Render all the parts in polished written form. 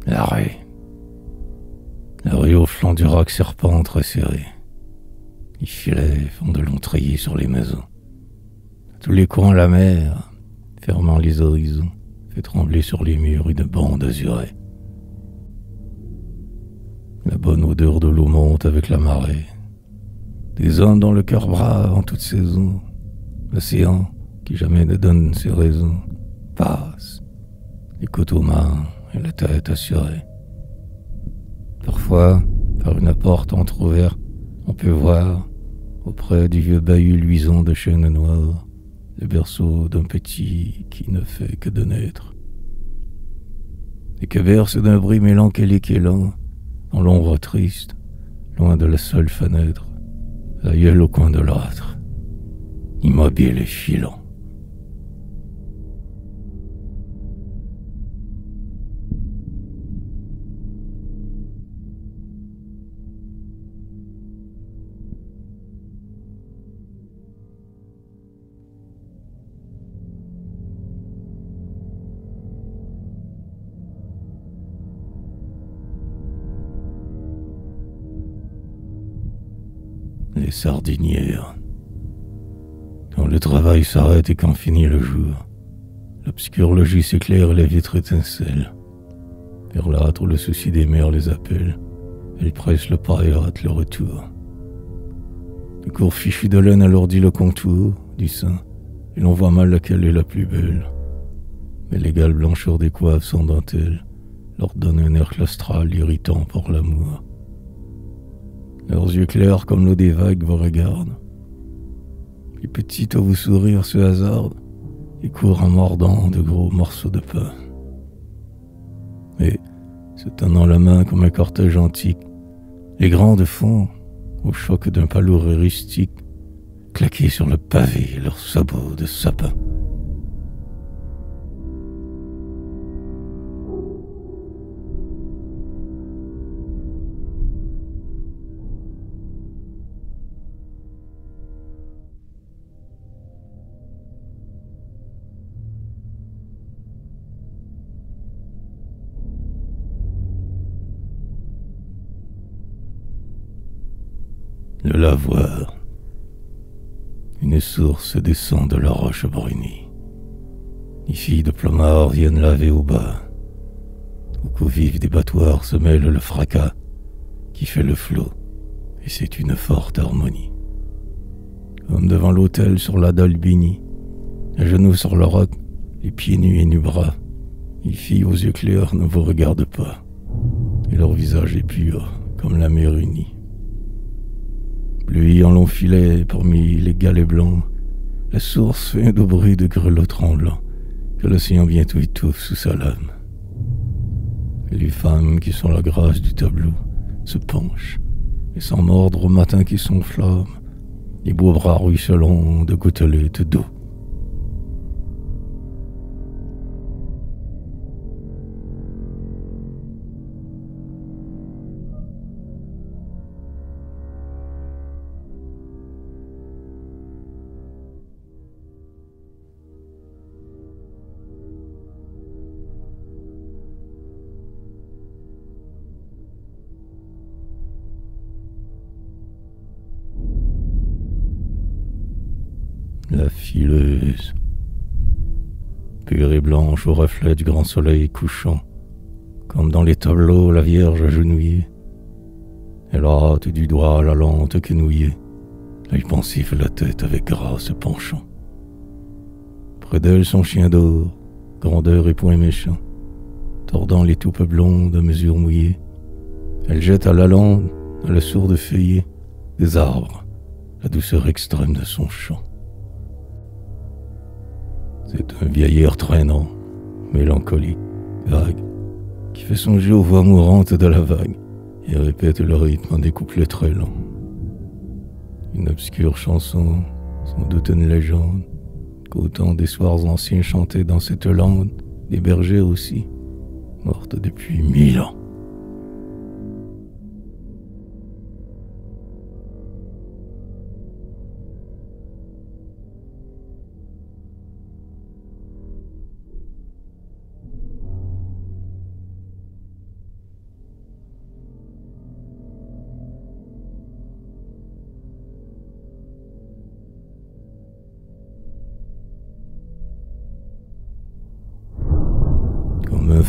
L'arrêt. L'arrêt au flanc du rack serpent très serré. Les filets font de longs treillis sur les maisons. À tous les coins, la mer, fermant les horizons, fait trembler sur les murs une bande azurée. La bonne odeur de l'eau monte avec la marée. Des hommes dans le cœur brave en toute saison. L'océan, qui jamais ne donne ses raisons, passe, les côtes aux mains et la tête assurée. Parfois, par une porte entr'ouverte, on peut voir, auprès du vieux bahut luisant de chêne noir, le berceau d'un petit qui ne fait que de naître. Et que berce d'un bruit mélancolique et lent, dans l'ombre triste, loin de la seule fenêtre, l'aïeul au coin de l'âtre, immobile et filant. Les sardinières. Quand le travail s'arrête et qu'en finit le jour, l'obscur logis s'éclaire et les vitres étincellent. Vers l'âtre où le souci des mères les appelle, elles pressent le pas et hâtent le retour. Le court fichu de laine alourdit le contour du sein, et l'on voit mal laquelle est la plus belle. Mais l'égale blancheur des coiffes sans dentelle leur donne un air claustral irritant pour l'amour. Leurs yeux clairs comme l'eau des vagues vous regardent. Les petites à vous sourire se hasardent et courent en mordant de gros morceaux de pain. Et, se tenant la main comme un cortège antique, les grandes font, au choc d'un pas lourd et rustique, claquer sur le pavé leurs sabots de sapin. Le lavoir. Une source descend de la roche brunie. Les filles de Plomard viennent laver au bas. Au convive des battoirs se mêle le fracas qui fait le flot, et c'est une forte harmonie. Comme devant l'autel sur la dalle bénie, à genoux sur le roc, les pieds nus et nu-bras, les filles aux yeux clairs ne vous regardent pas, et leur visage est pur comme la mer unie. Pluie en long filet parmi les galets blancs, la source fait de bruit de grelots tremblants que l'océan bientôt étouffe sous sa lame. Les femmes qui sont la grâce du tableau se penchent et sans mordre au matin qui s'enflamme, les beaux bras ruisselants de gouttelettes d'eau. La fileuse, pure et blanche au reflet du grand soleil couchant, comme dans les tableaux la Vierge agenouillée. Elle hâte du doigt la lente quenouillée, l'œil pensif et la tête avec grâce penchant. Près d'elle son chien d'or, grandeur et point méchant, tordant les toupes blondes à mesure mouillée. Elle jette à la lande, à la sourde feuillée, des arbres, la douceur extrême de son chant. C'est un vieil air traînant, mélancolique, vague, qui fait songer aux voix mourantes de la vague et répète le rythme des couplets très lents. Une obscure chanson, sans doute une légende, qu'autant des soirs anciens chantaient dans cette lande, des bergers aussi, mortes depuis 1000 ans.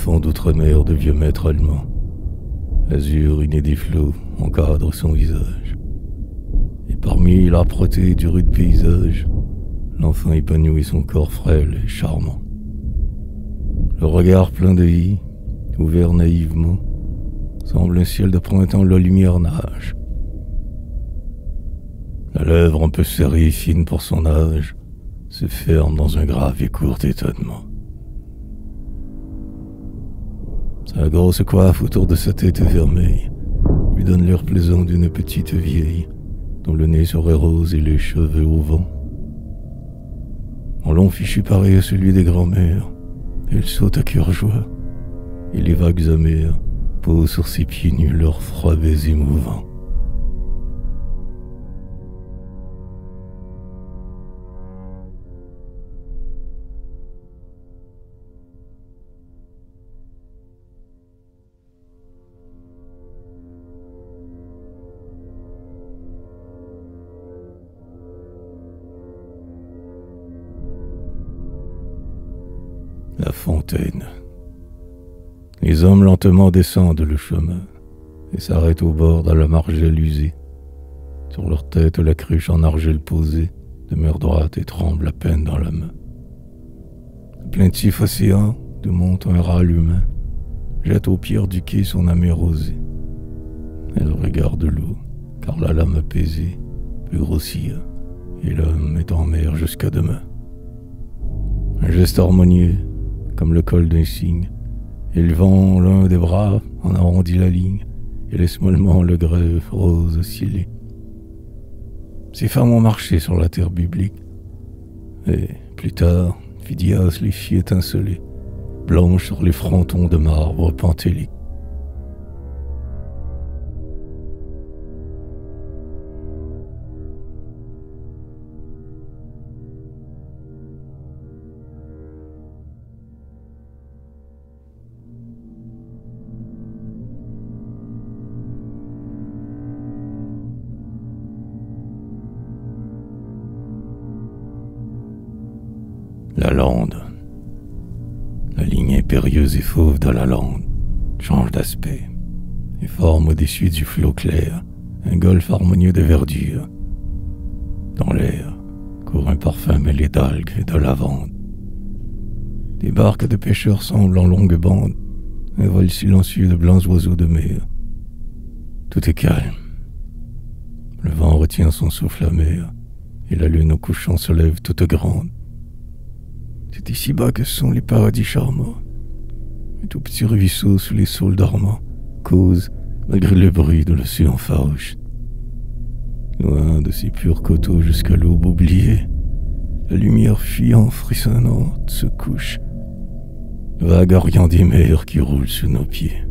enfant d'outre-mer de vieux maîtres allemands. L'azur iné des flots encadre son visage. Et parmi l'âpreté du rude paysage, l'enfant épanouit son corps frêle et charmant. Le regard plein de vie, ouvert naïvement, semble un ciel de printemps où la lumière nage. La lèvre un peu serrée et fine pour son âge se ferme dans un grave et court étonnement. Sa grosse coiffe autour de sa tête vermeille lui donne l'air plaisant d'une petite vieille dont le nez serait rose et les cheveux au vent. En long fichu pareil à celui des grands-mères, elle saute à cœur joie, et les vagues amères posent sur ses pieds nus leurs froids baisers mouvants. La fontaine. Les hommes lentement descendent le chemin et s'arrêtent au bord de la margelle usée. Sur leur tête, la cruche en argile posée demeure droite et tremble à peine dans la main. Le plaintif océan, d'où monte un râle humain, jette aux pierres du quai son âme rosée. Elle regarde l'eau, car la lame apaisée peut grossir, et l'homme est en mer jusqu'à demain. Un geste harmonieux, comme le col d'un cygne, élevant l'un des bras en arrondit la ligne et laisse mollement le greffe rose osciller. Ces femmes ont marché sur la terre biblique, et plus tard, Phidias les fit étinceler, blanches sur les frontons de marbre pentélique. La lande. La ligne impérieuse et fauve de la lande change d'aspect et forme au-dessus du flot clair un golfe harmonieux de verdure. Dans l'air court un parfum mêlé d'algues et de lavande. Des barques de pêcheurs semblent en longue bande un vol silencieux de blancs oiseaux de mer. Tout est calme. Le vent retient son souffle amer et la lune au couchant se lève toute grande. C'est ici-bas que sont les paradis charmants. Un tout petit ruisseau sous les saules dormants cause malgré le bruit de l'océan farouche. Loin de ces purs coteaux jusqu'à l'aube oubliée, la lumière fuyant frissonnante se couche, vague orient des mers qui roulent sous nos pieds.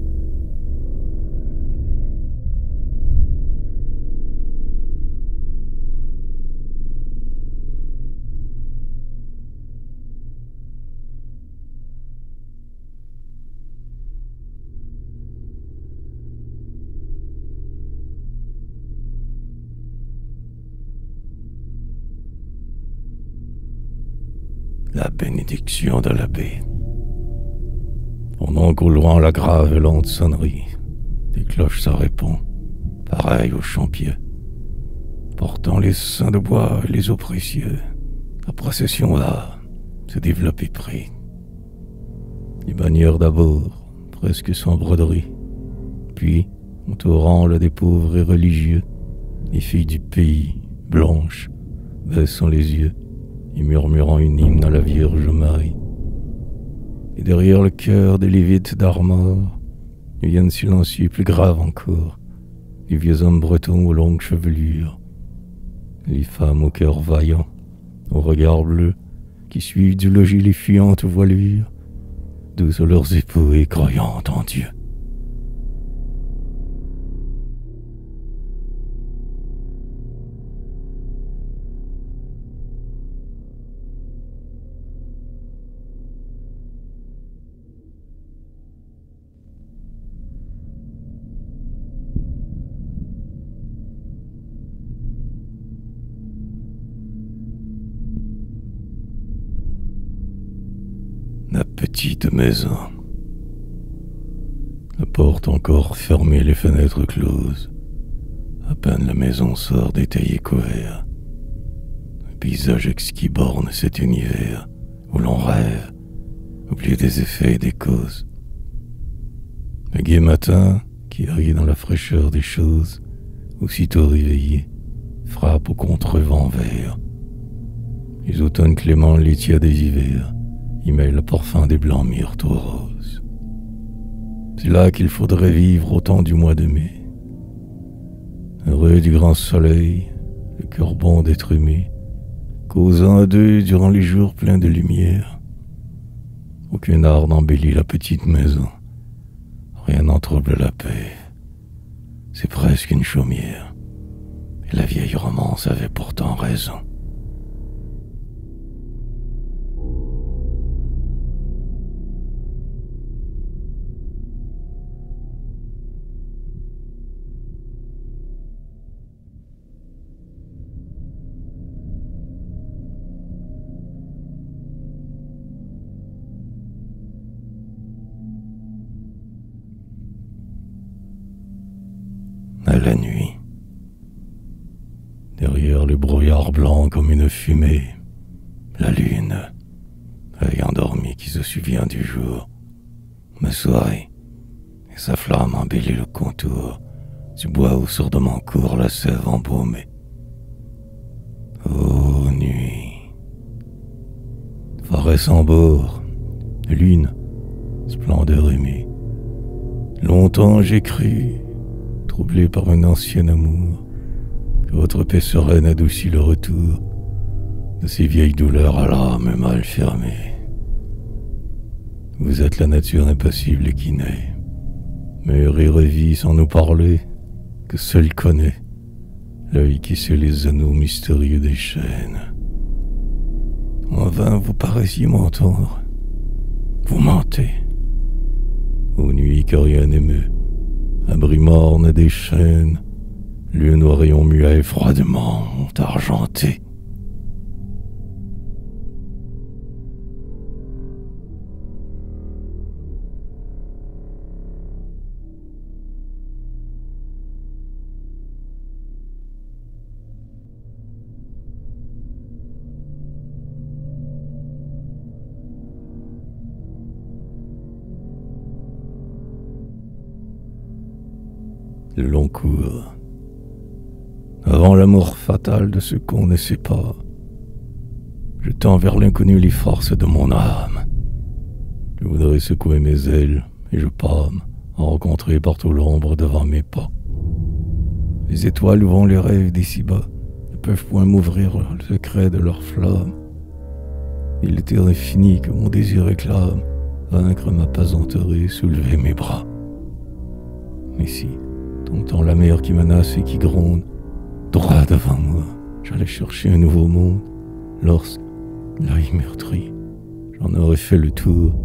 La bénédiction de la baie. Pendant qu'au loin la grave et lente sonnerie des cloches se répond, pareil aux champiers, portant les seins de bois et les eaux précieux, la procession va se développe et prie. Les bannières d'abord, presque sans broderie, puis, entourant le des pauvres et religieux, les filles du pays, blanches, baissant les yeux, et murmurant une hymne à la Vierge Marie. Et derrière le cœur des Lévites d'Armor, ils viennent silencieux, plus graves encore, les vieux hommes bretons aux longues chevelures, les femmes au cœur vaillant, aux regards bleus, qui suivent du logis les fuyantes voilures, d'où sont leurs époux et croyantes en Dieu. La petite maison. portes encore fermées, les fenêtres closes. À peine la maison sort des taillés couverts. Un paysage exquis borne cet univers où l'on rêve, oublié des effets et des causes. Le gai matin, qui rit dans la fraîcheur des choses, aussitôt réveillé, frappe au contrevent vert. Les automnes cléments, les tièdes des hivers, y mêlent le parfum des blancs myrtes aux roses. C'est là qu'il faudrait vivre au temps du mois de mai. Heureux du grand soleil, le cœur bon d'être aimé, causant à deux durant les jours pleins de lumière. Aucun art n'embellit la petite maison, rien n'en trouble la paix. C'est presque une chaumière, et la vieille romance avait pourtant raison. À la nuit, derrière les brouillards blancs comme une fumée, la lune, œil endormi qui se souvient du jour, me sourit, et sa flamme embellit le contour du bois où sourdement court la sève embaumée. Ô nuit, forêt sans bord, lune, splendeur aimée, longtemps j'ai cru, troublé par un ancien amour, que votre paix sereine adoucit le retour de ces vieilles douleurs à l'âme mal fermée. Vous êtes la nature impassible qui naît, meurt et revit sans nous parler, que seul connaît l'œil qui sait les anneaux mystérieux des chaînes. En vain vous paraissiez m'entendre, vous mentez, aux nuits que rien n'émeut, abri morne des chênes, lieu noir rayon muet froidement argenté. Le long cours, avant l'amour fatal de ce qu'on ne sait pas, je tends vers l'inconnu les forces de mon âme. Je voudrais secouer mes ailes et je pâme à rencontrer partout l'ombre devant mes pas. Les étoiles ouvrant les rêves d'ici-bas ne peuvent point m'ouvrir le secret de leur flamme. Il était infini que mon désir réclame, vaincre ma pesanterie, soulever mes bras. Mais si, domptant la mer qui menace et qui gronde, droit devant moi, j'allais chercher un nouveau monde, lorsque, l'œil meurtri, j'en aurais fait le tour.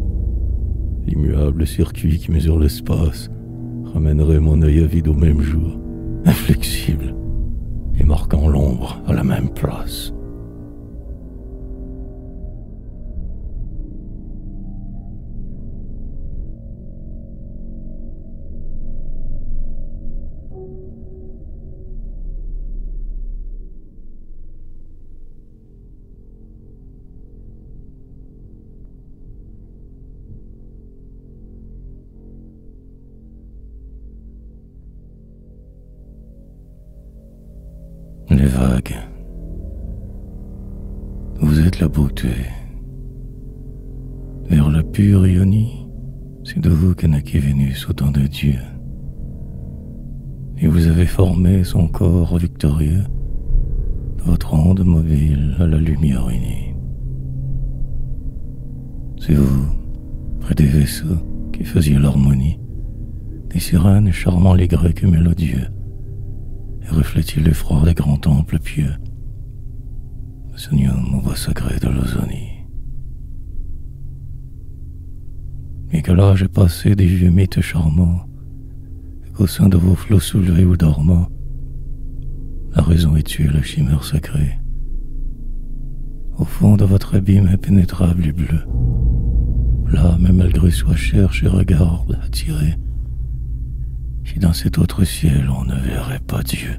L'immuable circuit qui mesure l'espace ramènerait mon œil avide au même jour, inflexible, et marquant l'ombre à la même place. Les vagues, vous êtes la beauté. Vers la pure ionie, c'est de vous que naquit Vénus au temps de Dieu. Et vous avez formé son corps victorieux, votre onde mobile à la lumière unie. C'est vous, près des vaisseaux, qui faisiez l'harmonie, des sirènes charmant les Grecs mélodieux, et reflétiez l'effroi des grands temples pieux. Seigneur, mon voix sacrée de l'Ozonie. Et que là j'ai passé des vieux mythes charmants, et qu'au sein de vos flots soulevés ou dormants, la raison est tuée la chimère sacrée. Au fond de votre abîme impénétrable et bleu, là, même malgré soi cherche et regarde attiré, si dans cet autre ciel on ne verrait pas Dieu.